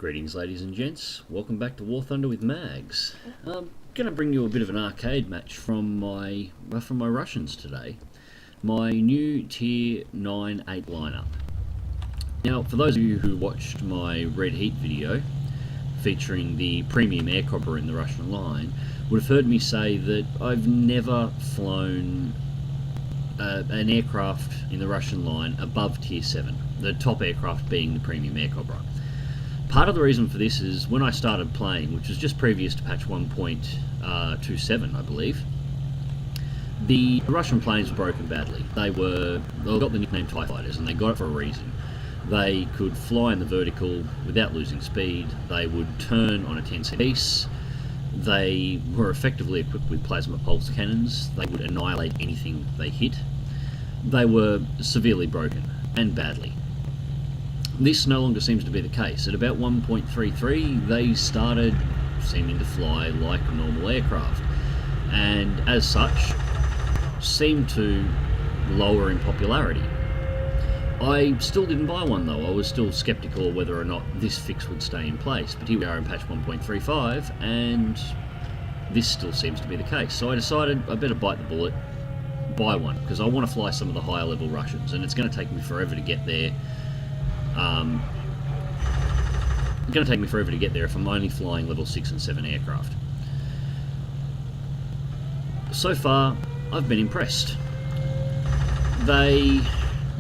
Greetings ladies and gents, welcome back to War Thunder with Mags. I'm going to bring you a bit of an arcade match from my Russians today. My new tier 9-8 lineup. Now for those of you who watched my Red Heat video featuring the premium aircopter in the Russian line would have heard me say that I've never flown an aircraft in the Russian line above tier 7, the top aircraft being the premium aircopter. Part of the reason for this is when I started playing, which was just previous to patch 1.27, I believe, the Russian planes were broken badly. They got the nickname TIE Fighters, and they got it for a reason. They could fly in the vertical without losing speed. They would turn on a 10-set piece. They were effectively equipped with plasma pulse cannons. They would annihilate anything they hit. They were severely broken, and badly. This no longer seems to be the case. At about 1.33, they started seeming to fly like a normal aircraft, and as such, seemed to lower in popularity. I still didn't buy one though. I was still skeptical whether or not this fix would stay in place, but here we are in patch 1.35, and this still seems to be the case. So I decided I better bite the bullet, buy one, because I want to fly some of the higher level Russians, and it's going to take me forever to get there. It's going to take me forever to get there if I'm only flying level 6 and 7 aircraft. So far, I've been impressed. The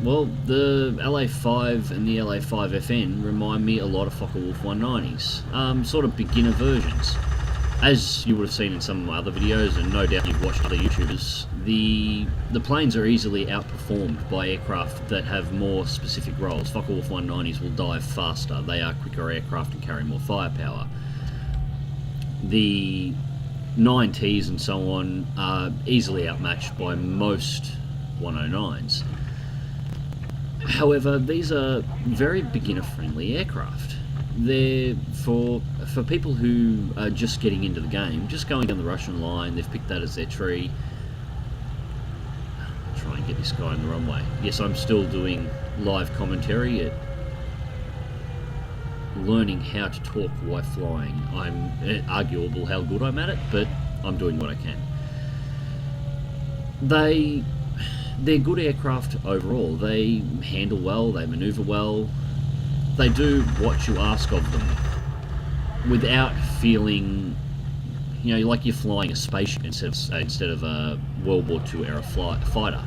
LA5 and the LA5FN remind me a lot of Focke-Wulf 190s, sort of beginner versions. As you would have seen in some of my other videos, and no doubt you've watched other YouTubers, the planes are easily outperformed by aircraft that have more specific roles. Focke-Wulf 190s will dive faster, they are quicker aircraft and carry more firepower. The 9Ts and so on are easily outmatched by most 109s. However, these are very beginner-friendly aircraft. They're for people who are just getting into the game, just going down the Russian line. They've picked that as their tree. Try and get this guy in the runway. Yes, I'm still doing live commentary at learning how to talk while flying. I'm arguable how good I'm at it, but I'm doing what I can. They're good aircraft overall. They handle well, they maneuver well. They do what you ask of them without feeling, you know, like you're flying a spaceship instead of a World War II era fighter.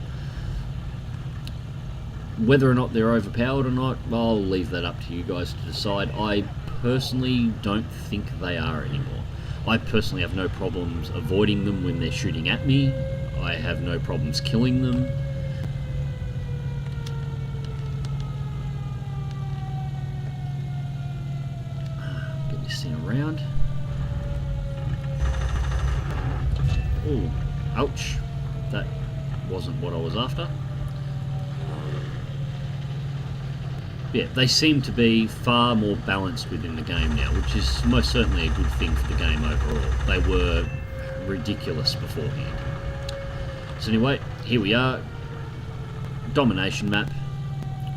Whether or not they're overpowered or not, I'll leave that up to you guys to decide. I personally don't think they are anymore. I personally have no problems avoiding them when they're shooting at me. I have no problems killing them. Around. Oh, ouch. That wasn't what I was after. Yeah, they seem to be far more balanced within the game now, which is most certainly a good thing for the game overall. They were ridiculous beforehand. So anyway, here we are. Domination map.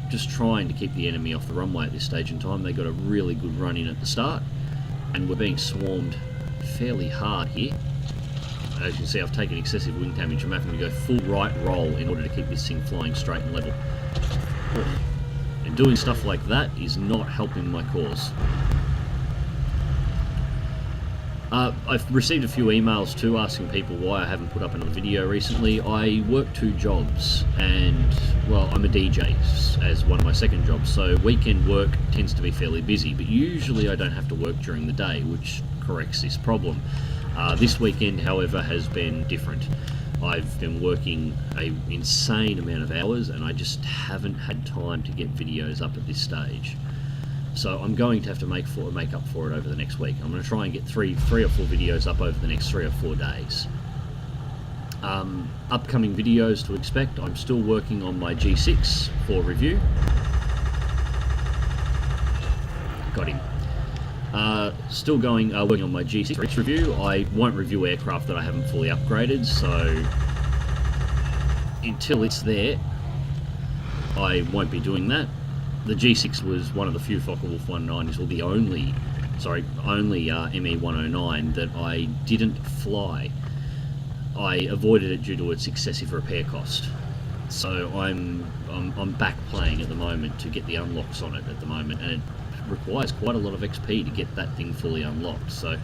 Just trying to keep the enemy off the runway at this stage in time. They got a really good run in at the start, and we're being swarmed fairly hard here. As you can see, I've taken excessive wing damage. I'm having to go full right roll in order to keep this thing flying straight and level. And doing stuff like that is not helping my cause. I've received a few emails too asking people why I haven't put up another video recently. I work 2 jobs, and well, I'm a DJ as one of my second jobs, so weekend work tends to be fairly busy, but usually I don't have to work during the day, which corrects this problem. This weekend, however, has been different. I've been working an insane amount of hours, and I just haven't had time to get videos up at this stage. So I'm going to have to make up for it over the next week. I'm going to try and get three or four videos up over the next 3 or 4 days. Upcoming videos to expect. I'm still working on my G6 for review. Got him. Still working on my G6 review. I won't review aircraft that I haven't fully upgraded, so until it's there, I won't be doing that. The G6 was one of the few Focke-Wulf 190s, or the only ME109 that I didn't fly. I avoided it due to its excessive repair cost. So I'm back playing at the moment to get the unlocks on it at the moment, and it requires quite a lot of XP to get that thing fully unlocked. So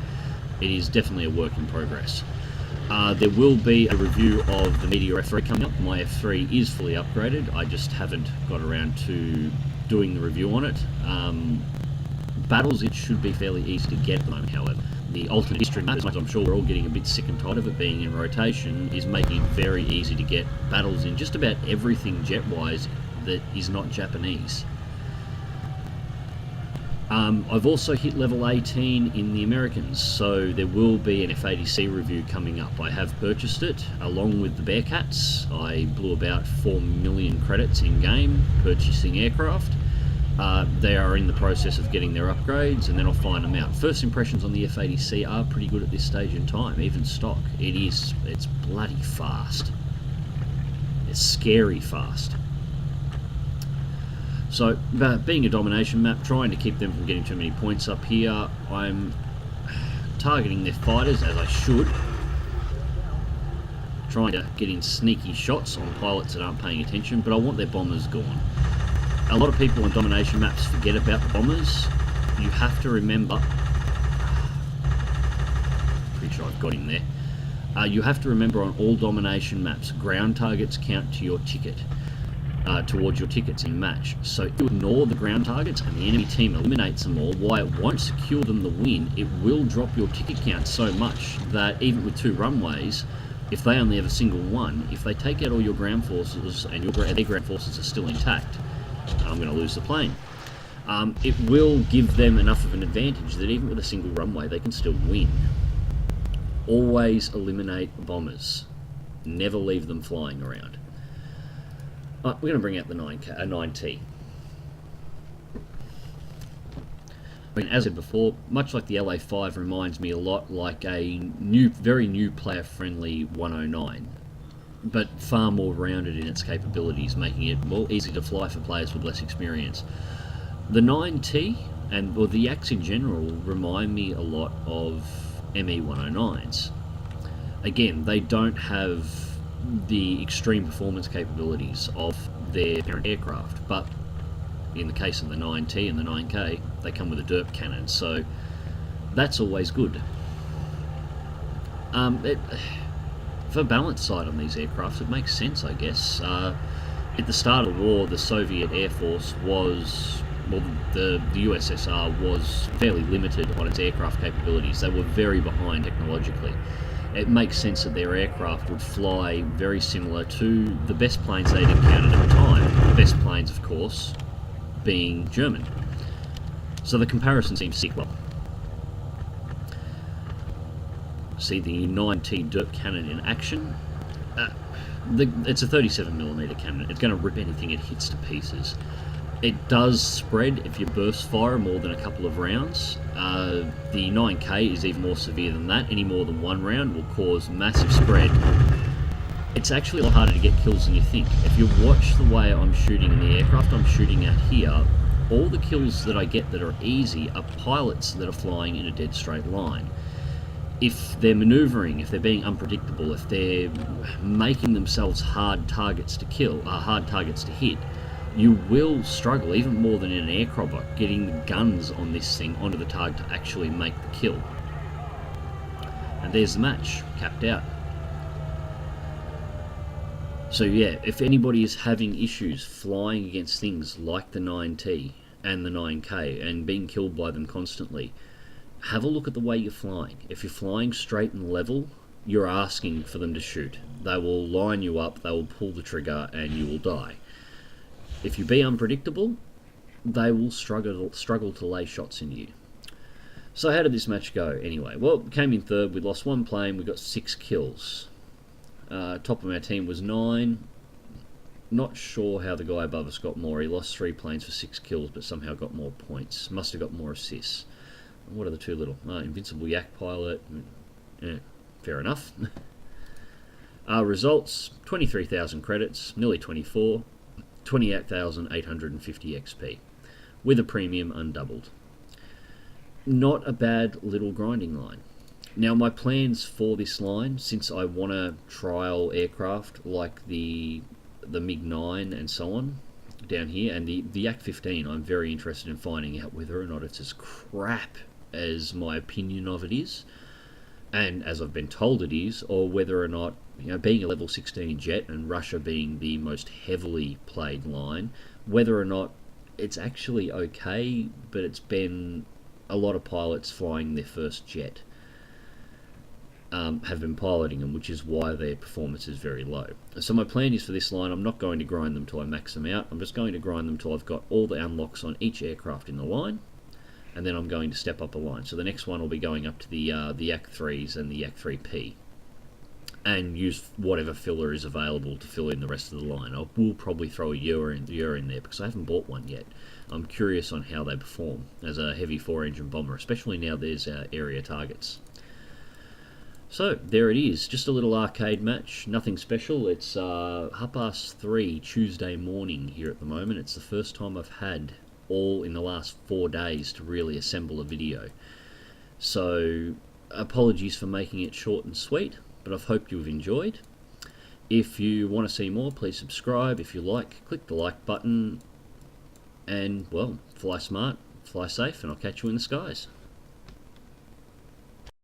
it is definitely a work in progress. There will be a review of the Meteor F3 coming up. My F3 is fully upgraded. I just haven't got around to doing the review on it. Battles, it should be fairly easy to get at the moment, however. The alternate history map, as I'm sure we're all getting a bit sick and tired of it being in rotation, is making it very easy to get battles in just about everything jet-wise that is not Japanese. I've also hit level 18 in the Americans, so there will be an F-80C review coming up. I have purchased it along with the Bearcats. I blew about 4 million credits in game purchasing aircraft. They are in the process of getting their upgrades, and then I'll find them out. First impressions on the F-80C are pretty good at this stage in time, even stock. It's bloody fast. It's scary fast. So, being a domination map, trying to keep them from getting too many points up here, I'm targeting their fighters as I should. Trying to get in sneaky shots on pilots that aren't paying attention, but I want their bombers gone. A lot of people on domination maps forget about the bombers. You have to remember... Pretty sure I've got him there. You have to remember on all domination maps, ground targets count to your ticket. Towards your tickets in match. So if you ignore the ground targets and the enemy team eliminates them all, while it won't secure them the win, it will drop your ticket count so much that even with 2 runways, if they only have a single one, if they take out all your ground forces and their ground forces are still intact, I'm going to lose the plane. It will give them enough of an advantage that even with a single runway, they can still win. Always eliminate bombers. Never leave them flying around. We're going to bring out the 9T. I mean, as I said before, much like the LA5 reminds me a lot like a very new player-friendly 109, but far more rounded in its capabilities, making it more easy to fly for players with less experience. The 9T, or the Yaks in general, remind me a lot of ME109s. Again, they don't have the extreme performance capabilities of their parent aircraft, but in the case of the 9T and the 9K, they come with a derp cannon, so that's always good. For balance side on these aircraft, it makes sense, I guess. At the start of the war, the Soviet Air Force was, well, the USSR was fairly limited on its aircraft capabilities. They were very behind technologically. It makes sense that their aircraft would fly very similar to the best planes they'd encountered at the time. The best planes, of course, being German. So the comparison seems sick. Well, see the 9T derp cannon in action. It's a 37mm cannon. It's going to rip anything it hits to pieces. It does spread if you burst fire more than a couple of rounds. The 9K is even more severe than that. Any more than one round will cause massive spread. It's actually a lot harder to get kills than you think. If you watch the way I'm shooting in the aircraft I'm shooting at here, all the kills that I get that are easy are pilots that are flying in a dead straight line. If they're maneuvering, if they're being unpredictable, if they're making themselves hard targets to kill, hard targets to hit, you will struggle, even more than in an aircrobot, getting the guns on this thing onto the target to actually make the kill. And there's the match, capped out. So yeah, if anybody is having issues flying against things like the 9T and the 9K and being killed by them constantly, have a look at the way you're flying. If you're flying straight and level, you're asking for them to shoot. They will line you up, they will pull the trigger, and you will die. If you be unpredictable, they will struggle to lay shots into you. So how did this match go anyway? Well, we came in third, we lost one plane, we got 6 kills. Top of our team was 9. Not sure how the guy above us got more. He lost 3 planes for 6 kills, but somehow got more points. Must have got more assists. What are the 2 little? Invincible Yak pilot. Yeah, fair enough. Results, 23,000 credits, nearly 24. 28,850 XP. with a premium undoubled. Not a bad little grinding line. Now my plans for this line, since I want to trial aircraft like the MiG-9 and so on down here, and the Yak-15, I'm very interested in finding out whether or not it's as crap as my opinion of it is, and as I've been told it is, or whether or not, being a level 16 jet and Russia being the most heavily played line, whether or not it's actually okay, but it's been a lot of pilots flying their first jet have been piloting them, which is why their performance is very low. So my plan is for this line, I'm not going to grind them till I max them out. I'm just going to grind them till I've got all the unlocks on each aircraft in the line, and then I'm going to step up a line. So the next one will be going up to the Yak-3s and the Yak-3P, and use whatever filler is available to fill in the rest of the line. I will probably throw a Ur in there because I haven't bought one yet. I'm curious on how they perform as a heavy 4-engine bomber, especially now there's area targets. So there it is, just a little arcade match, nothing special. It's 3:30 Tuesday morning here at the moment. It's the first time I've had all in the last 4 days to really assemble a video. So apologies for making it short and sweet, but I've hoped you've enjoyed. If you want to see more, please subscribe. If you like, click the like button. And, well, fly smart, fly safe, and I'll catch you in the skies.